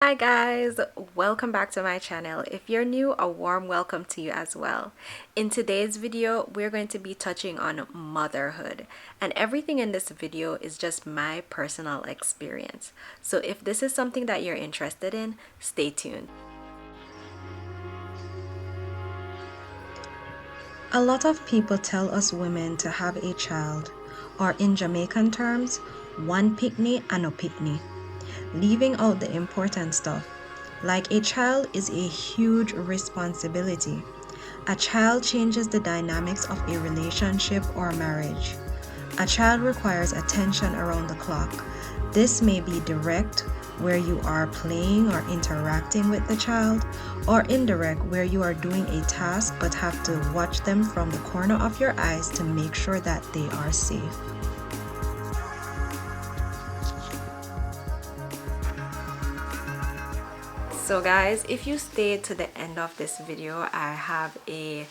Hi guys, welcome back to my channel. If you're new, a warm welcome to you as well. In today's video, we're going to be touching on motherhood, and everything in this video is just my personal experience. So if this is something that you're interested in, stay tuned. A lot of people tell us women to have a child, or in Jamaican terms, one picnic and no picnic, leaving out the important stuff. Like a child is a huge responsibility. A child changes the dynamics of a relationship or marriage. A child requires attention around the clock. This may be direct, where you are playing or interacting with the child, or indirect, where you are doing a task but have to watch them from the corner of your eyes to make sure that they are safe. So guys, if you stay to the end of this video, I have a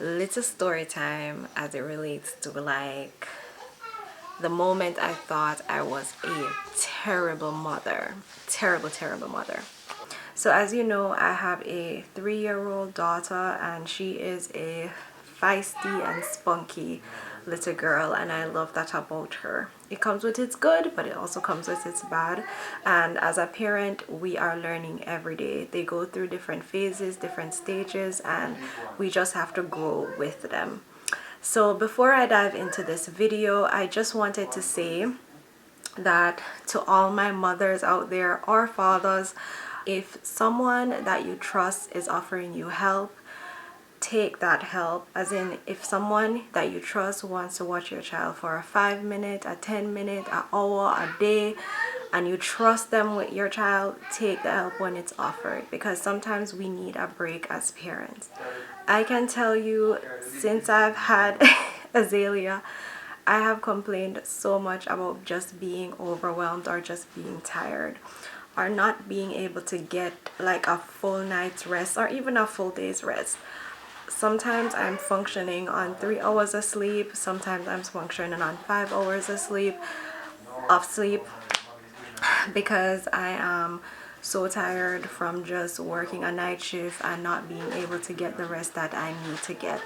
little story time as it relates to like the moment I thought I was a terrible mother. Terrible mother. So as you know, I have a 3-year-old daughter, and she is a feisty and spunky little girl, and I love that about her. It comes with its good, but it also comes with its bad. And as a parent, we are learning every day. They go through different phases, different stages, and we just have to grow with them. So before I dive into this video, I just wanted to say that to all my mothers out there or fathers, if someone that you trust is offering you help, take that help. As in, if someone that you trust wants to watch your child for a 5 minute, a 10 minute, an hour, a day, and you trust them with your child, take the help when it's offered, because sometimes we need a break as parents. I can tell you, since I've had Azaelia, I have complained so much about just being overwhelmed or just being tired, or not being able to get like a full night's rest or even a full day's rest. Sometimes I'm functioning on 3 hours of sleep, sometimes I'm functioning on 5 hours of sleep, because I am so tired from just working a night shift and not being able to get the rest that I need to get.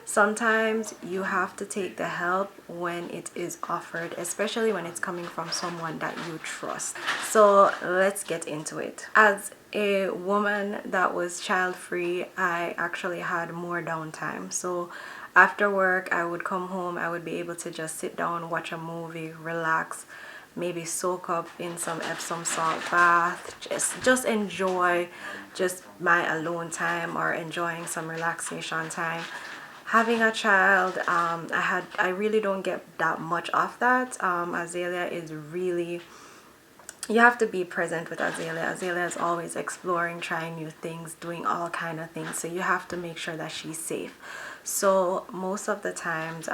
Sometimes you have to take the help when it is offered, especially when it's coming from someone that you trust. So let's get into it. As a woman that was child-free, I actually had more downtime. So after work, I would come home, I would be able to just sit down, watch a movie, relax, maybe soak up in some Epsom salt bath, just enjoy just my alone time or enjoying some relaxation time. Having a child, I really don't get that much of that. Azaelia is really, you have to be present with Azaelia. Azaelia is always exploring, trying new things, doing all kind of things, so you have to make sure that she's safe. So most of the times,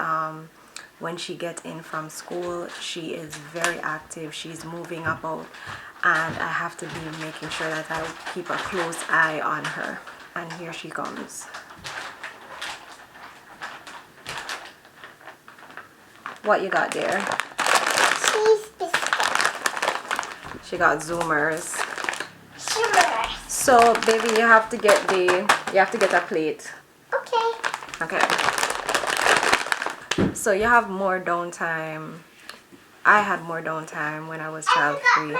when she gets in from school, she is very active, she's moving about, and I have to be making sure that I keep a close eye on her. And here she comes. What you got there? Cheese biscuit. She got zoomers. Zoomers. So baby, you have to get a plate. Okay. Okay. So you have more downtime. I had more downtime when I was child free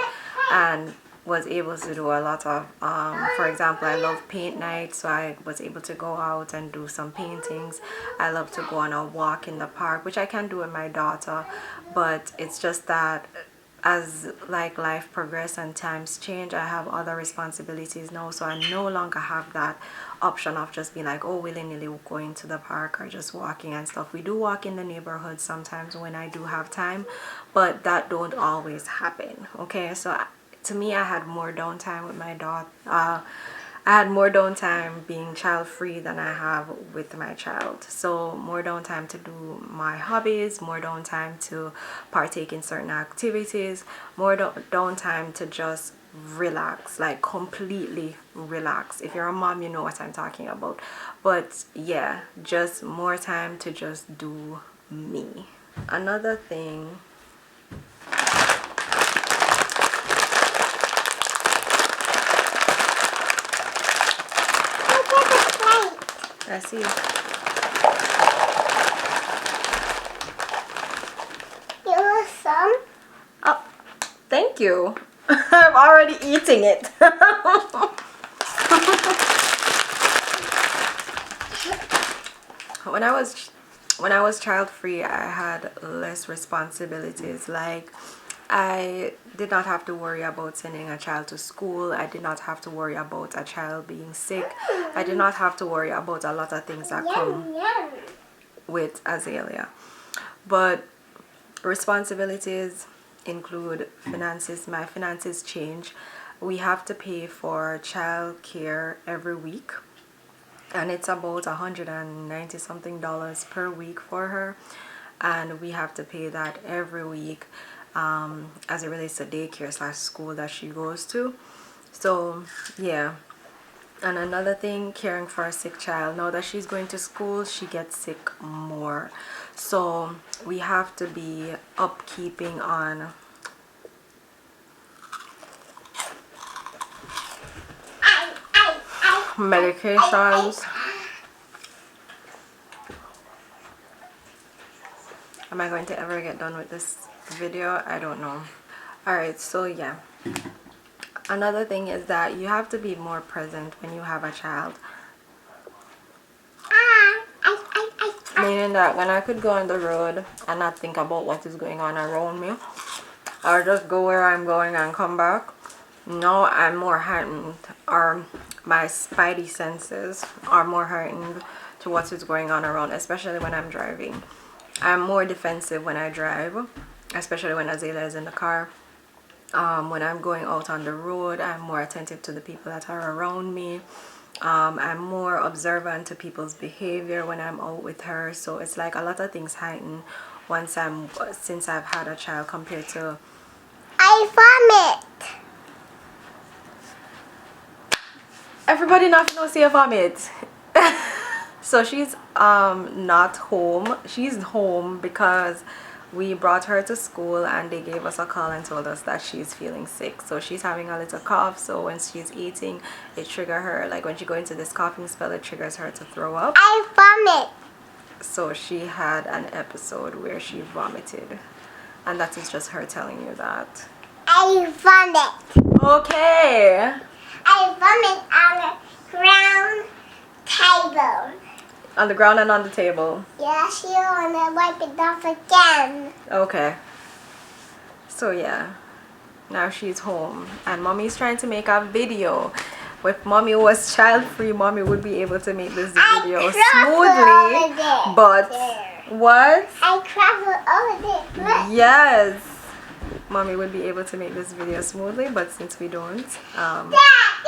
and was able to do a lot of for example, I love paint night, so I was able to go out and do some paintings. I love to go on a walk in the park, which I can do with my daughter, but it's just that as like life progresses and times change, I have other responsibilities now, so I no longer have that option of just being like, oh, willy-nilly going to the park or just walking and stuff. We do walk in the neighborhood sometimes when I do have time, but that don't always happen. Okay, so to me, I had more downtime with my daughter. I had more downtime being child free than I have with my child. So more downtime to do my hobbies, more downtime to partake in certain activities, more downtime to just relax, like completely relax. If you're a mom, you know what I'm talking about. But yeah, just more time to just do me. Another thing I see. You want some? Oh, thank you. I'm already eating it. When I was child free, I had less responsibilities. Like, I did not have to worry about sending a child to school. I did not have to worry about a child being sick. I did not have to worry about a lot of things that come Yum. with Azaelia. But responsibilities include finances. My finances change. We have to pay for child care every week, and it's about $190 something per week for her, and we have to pay that every week, as it relates to daycare / school that she goes to. So yeah. And another thing, caring for a sick child. Now that she's going to school, she gets sick more. So we have to be upkeeping on medications. Am I going to ever get done with this video? I don't know. Alright, so yeah. Another thing is that you have to be more present when you have a child. Meaning that when I could go on the road and not think about what is going on around me, or just go where I'm going and come back, now I'm more heightened, or my spidey senses are more heightened to what is going on around, especially when I'm driving. I'm more defensive when I drive, especially when Azaelia is in the car. When I'm going out on the road, I'm more attentive to the people that are around me. I'm more observant to people's behavior when I'm out with her. So it's like a lot of things heighten since I've had a child compared to. I vomit. Everybody not know see a vomit. So she's not home. She's home because we brought her to school and they gave us a call and told us that she's feeling sick. So she's having a little cough, so when she's eating, it triggers her. Like when she goes into this coughing spell, it triggers her to throw up. I vomit. So she had an episode where she vomited, and that is just her telling you that. I vomit. Okay. I vomit on the ground table. On the ground and on the table. Yeah, she wanna wipe it off again. Okay. So yeah, now she's home and mommy's trying to make a video. If mommy was child free, mommy would be able to make this video smoothly. But what? I travel over there. Look. Yes, mommy would be able to make this video smoothly, but since we don't,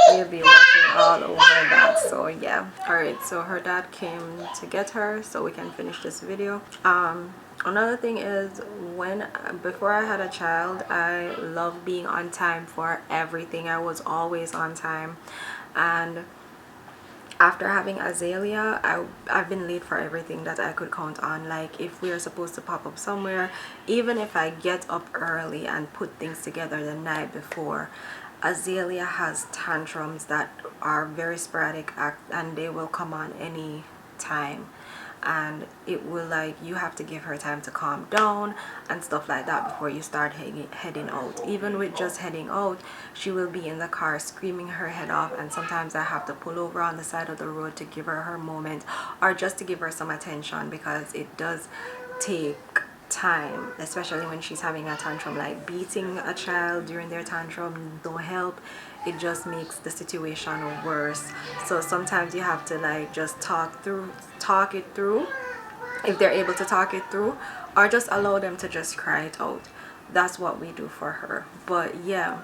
we'll be watching all over that. So yeah. Alright, so her dad came to get her so we can finish this video. Another thing is, before I had a child, I loved being on time for everything. I was always on time, and after having Azaelia, I've been late for everything that I could count on. Like if we are supposed to pop up somewhere, even if I get up early and put things together the night before, Azaelia has tantrums that are very sporadic and they will come on any time, and it will, like, you have to give her time to calm down and stuff like that before you start heading out. Even with just heading out, she will be in the car screaming her head off, and sometimes I have to pull over on the side of the road to give her her moment, or just to give her some attention, because it does take time, especially when she's having a tantrum. Like beating a child during their tantrum don't help, it just makes the situation worse. So sometimes you have to like just talk it through if they're able to talk it through, or just allow them to just cry it out. That's what we do for her. But yeah,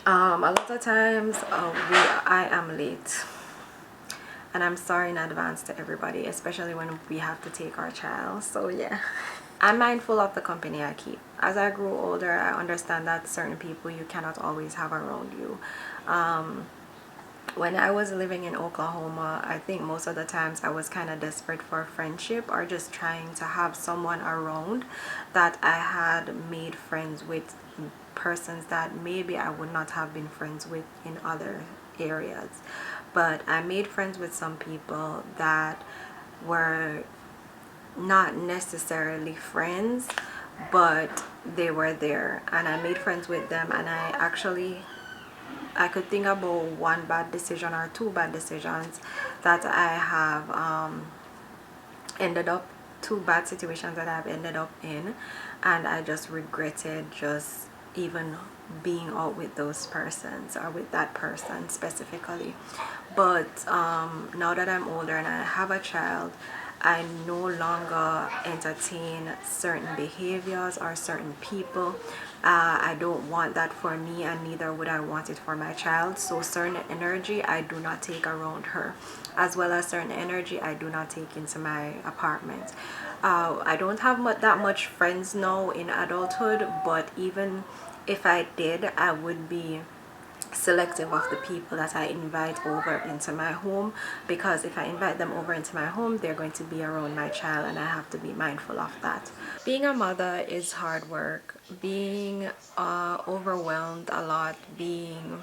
a lot of times I am late, and I'm sorry in advance to everybody, especially when we have to take our child. So yeah, I'm mindful of the company I keep. As I grew older, I understand that certain people you cannot always have around you. When I was living in Oklahoma, I think most of the times I was kind of desperate for friendship, or just trying to have someone around that I had made friends with persons that maybe I would not have been friends with in other areas. But I made friends with some people that were not necessarily friends, but they were there, and I made friends with them. And I could think about one bad decision or two bad decisions that I have ended up, two bad situations that I've ended up in, and I just regretted just even being out with those persons or with that person specifically. But now that I'm older and I have a child, I no longer entertain certain behaviors or certain people. I don't want that for me, and neither would I want it for my child. So certain energy I do not take around her, as well as certain energy I do not take into my apartment. I don't have that much friends now in adulthood, but even if I did, I would be selective of the people that I invite over into my home, because if I invite them over into my home, they're going to be around my child, and I have to be mindful of that. Being a mother is hard work. Being overwhelmed a lot, being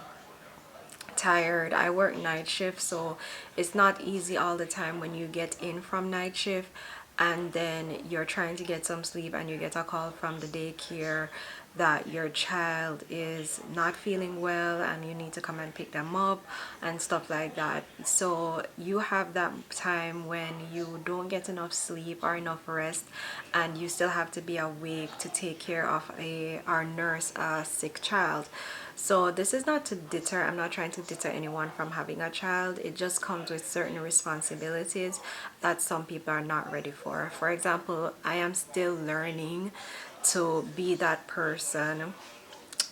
tired. I work night shift, so it's not easy all the time when you get in from night shift and then you're trying to get some sleep and you get a call from the daycare that your child is not feeling well and you need to come and pick them up and stuff like that. So you have that time when you don't get enough sleep or enough rest, and you still have to be awake to take care of or nurse a sick child. So this is not to deter, I'm not trying to deter anyone from having a child. It just comes with certain responsibilities that some people are not ready for. For example, I am still learning to be that person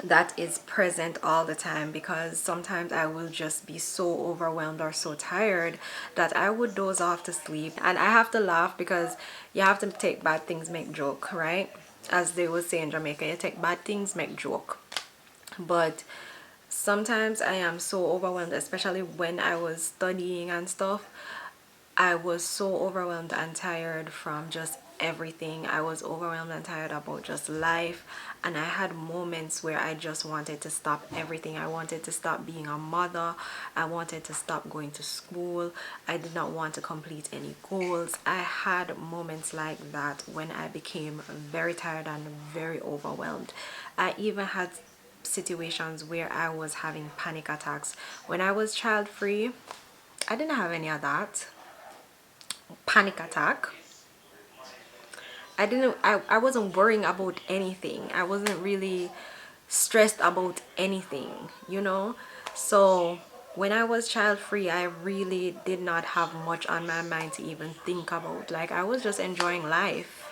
that is present all the time, because sometimes I will just be so overwhelmed or so tired that I would doze off to sleep. And I have to laugh because you have to take bad things make joke, right? As they would say in Jamaica, you take bad things make joke. But sometimes I am so overwhelmed, especially when I was studying and stuff. I was so overwhelmed and tired from just everything. I was overwhelmed and tired about just life, and I had moments where I just wanted to stop everything. I wanted to stop being a mother. I wanted to stop going to school. I did not want to complete any goals. I had moments like that when I became very tired and very overwhelmed. I even had situations where I was having panic attacks. When I was child free, I didn't have any of that panic attack. I wasn't worrying about anything. I wasn't really stressed about anything, you know. So when I was child free, I really did not have much on my mind to even think about. Like, I was just enjoying life,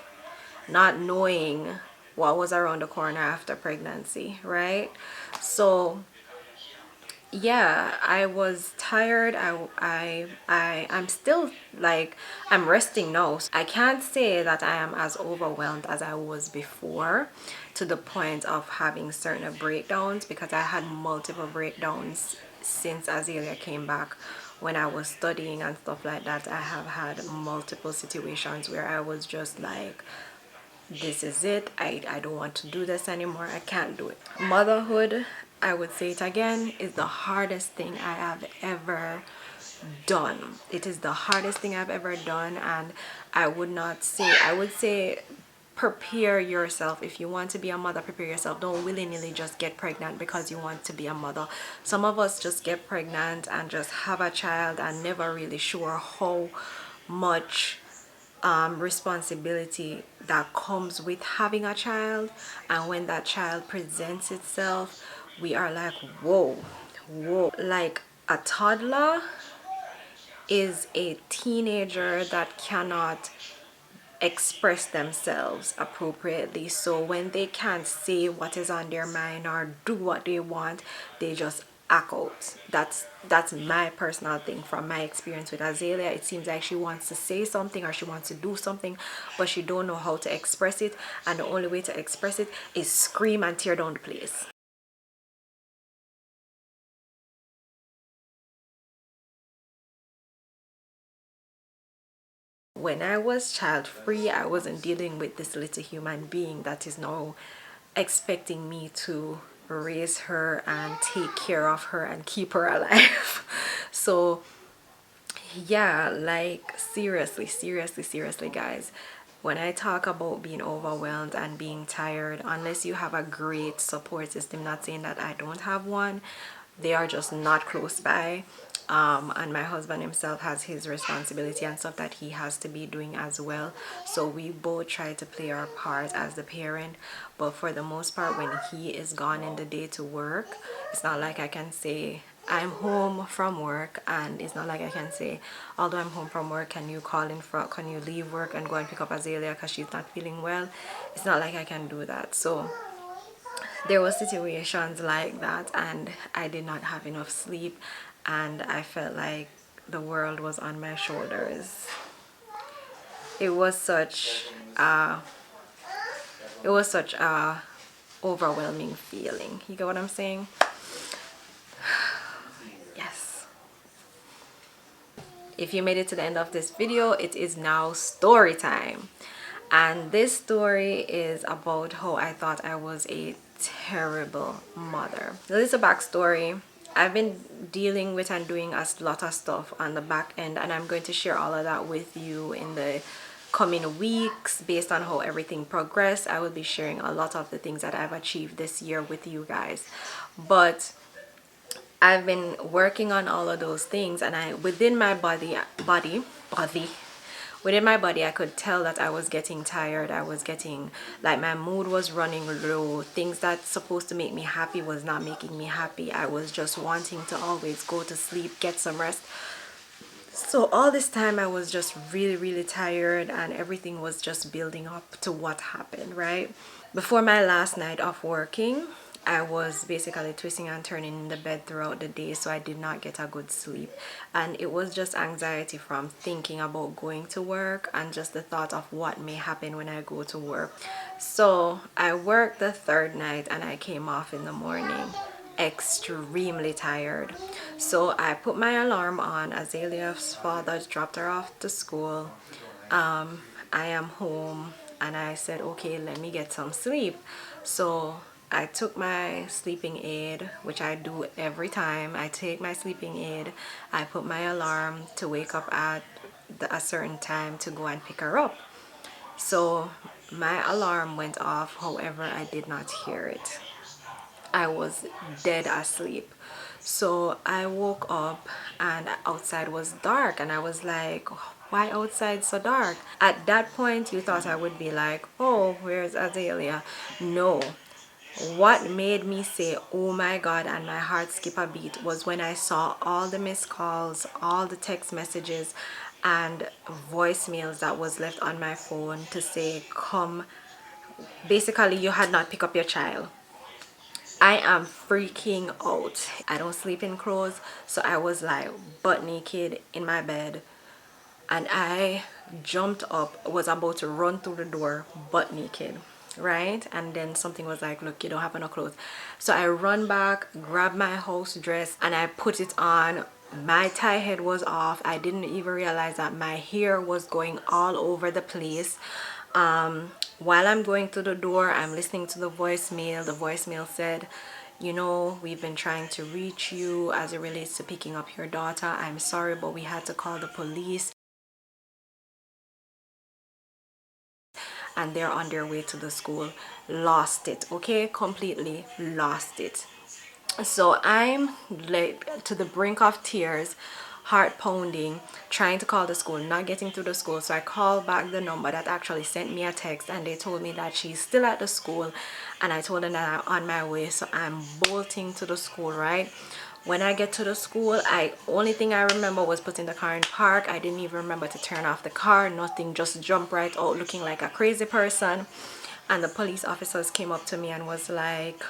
not knowing what was around the corner after pregnancy, right? So yeah, I was tired. I'm still, like, I'm resting now, so I can't say that I am as overwhelmed as I was before, to the point of having certain breakdowns, because I had multiple breakdowns since Azaelia came back. When I was studying and stuff like that, I have had multiple situations where I was just like, this is it. I don't want to do this anymore. I can't do it. Motherhood, I would say it again, is the hardest thing I have ever done. It is the hardest thing I've ever done, and I would say prepare yourself. If you want to be a mother, prepare yourself. Don't willy-nilly just get pregnant because you want to be a mother. Some of us just get pregnant and just have a child and never really sure how much responsibility that comes with having a child, and when that child presents itself, we are like, whoa, like a toddler is a teenager that cannot express themselves appropriately. So when they can't say what is on their mind or do what they want, they just act out. That's my personal thing from my experience with Azaelia. It seems like she wants to say something or she wants to do something, but she don't know how to express it, and the only way to express it is scream and tear down the place. When I was child free, I wasn't dealing with this little human being that is now expecting me to raise her and take care of her and keep her alive. So yeah, like seriously guys, when I talk about being overwhelmed and being tired, unless you have a great support system, not saying that I don't have one, they are just not close by. And my husband himself has his responsibility and stuff that he has to be doing as well, so we both try to play our part as the parent. But for the most part, when he is gone in the day to work, it's not like I can say I'm home from work, and it's not like I can say, although I'm home from work, can you call in for, can you leave work and go and pick up Azaelia because she's not feeling well. It's not like I can do that. So there were situations like that, and I did not have enough sleep, and I felt like the world was on my shoulders. It was such a overwhelming feeling. You get what I'm saying? Yes. If you made it to the end of this video, it is now story time. And this story is about how I thought I was a terrible mother. Now, this is a backstory. I've been dealing with and doing a lot of stuff on the back end, and I'm going to share all of that with you in the coming weeks. Based on how everything progressed, I will be sharing a lot of the things that I've achieved this year with you guys. But I've been working on all of those things, and I within my body within my body, I could tell that I was getting tired. I was getting, like, my mood was running low. Things that's supposed to make me happy was not making me happy. I was just wanting to always go to sleep, get some rest. So all this time I was just really tired, and everything was just building up to what happened, right? Before my last night of working, I was basically twisting and turning in the bed throughout the day, so I did not get a good sleep. And it was just anxiety from thinking about going to work and just the thought of what may happen when I go to work. So I worked the third night and I came off in the morning extremely tired. So I put my alarm on. Azalea's father dropped her off to school. I am home, and I said, okay, let me get some sleep. So I took my sleeping aid, which I do every time. I take my sleeping aid, I put my alarm to wake up at a certain time to go and pick her up. So my alarm went off, however I did not hear it. I was dead asleep. So I woke up and outside was dark, and I was like, why outside so dark? At that point you thought I would be like, oh, where's Azaelia? No. What made me say, oh my God, and my heart skip a beat was when I saw all the missed calls, all the text messages and voicemails that was left on my phone to say, come, basically you had not picked up your child. I am freaking out. I don't sleep in clothes, so I was like butt naked in my bed, and I jumped up, was about to run through the door butt naked, right? And then something was like, look, you don't have enough clothes. So I run back, grab my house dress, and I put it on. My tie head was off. I didn't even realize that my hair was going all over the place. While I'm going to the door, I'm listening to the voicemail. The voicemail said, you know, we've been trying to reach you as it relates to picking up your daughter. I'm sorry, but we had to call the police, and they're on their way to the school. Lost it, okay? Completely lost it. So I'm like to the brink of tears, heart pounding, trying to call the school, not getting to the school. So I called back the number that actually sent me a text, and they told me that she's still at the school, and I told them that I'm on my way. So I'm bolting to the school, right? When I get to the school, only thing I remember was putting the car in park. I didn't even remember to turn off the car, nothing, just jump right out looking like a crazy person. And the police officers came up to me and was like,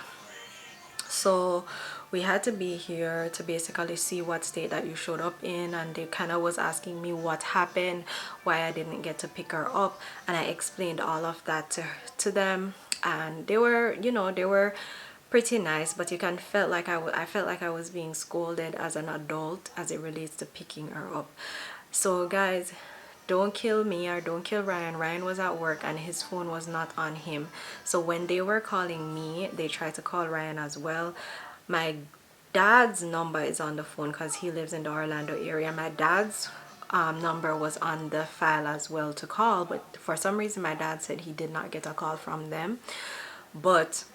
so we had to be here to basically see what state that you showed up in, and they kind of was asking me what happened, why I didn't get to pick her up, and I explained all of that to them, and they were, you know, they were pretty nice, but you can felt like I felt like I was being scolded as an adult as it relates to picking her up. So guys, don't kill me or don't kill Ryan. Ryan was at work and his phone was not on him. So when they were calling me, they tried to call Ryan as well. My dad's number is on the phone because he lives in the Orlando area. My dad's number was on the file as well to call, but for some reason my dad said he did not get a call from them. But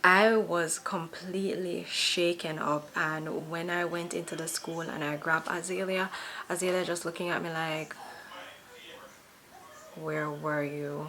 I was completely shaken up, and when I went into the school and I grabbed Azaelia just looking at me like, where were you?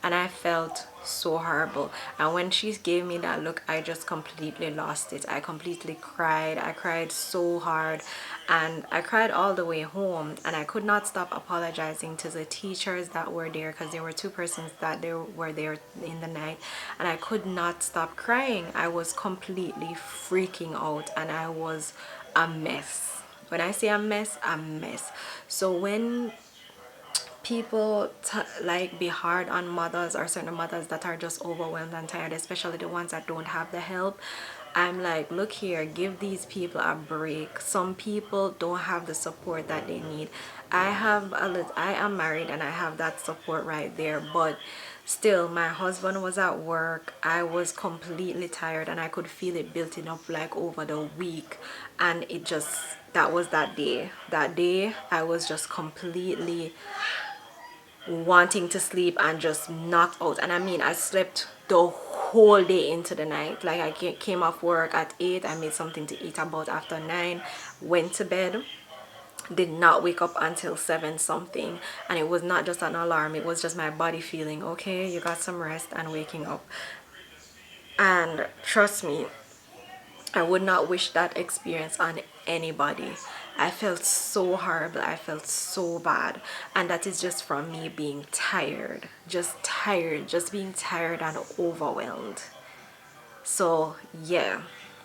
And I felt so horrible. And when she gave me that look, I just completely lost it. I completely cried. I cried so hard, and I cried all the way home, and I could not stop apologizing to the teachers that were there, because there were two persons that they were there in the night, and I could not stop crying. I was completely freaking out, and I was a mess. When I say a mess, a mess. So when people like be hard on mothers or certain mothers that are just overwhelmed and tired, especially the ones that don't have the help, I'm like, look here, give these people a break. Some people don't have the support that they need. I am married and I have that support right there, but still my husband was at work. I was completely tired and I could feel it building up like over the week, and it just, that was that day I was just completely wanting to sleep and just knocked out. And I mean, I slept the whole day into the night. Like, I came off work at 8, I made something to eat about after 9, went to bed, did not wake up until 7 something, and it was not just an alarm, it was just my body feeling, okay, you got some rest, and waking up. And trust me, I would not wish that experience on anybody. I felt so horrible. I felt so bad. And that is just from me being tired. Just tired. Just being tired and overwhelmed. So yeah,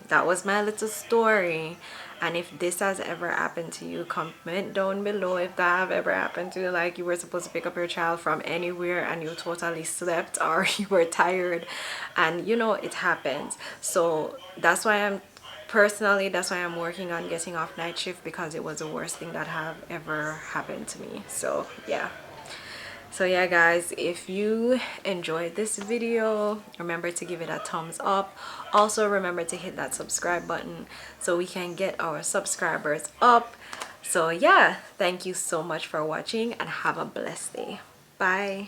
that was my little story. And if this has ever happened to you, comment down below if that have ever happened to you, like you were supposed to pick up your child from anywhere and you totally slept, or you were tired, and you know it happens. So that's why I'm working on getting off night shift, because it was the worst thing that have ever happened to me. So yeah. So yeah guys, if you enjoyed this video, remember to give it a thumbs up. Also remember to hit that subscribe button so we can get our subscribers up. So yeah, thank you so much for watching and have a blessed day. Bye.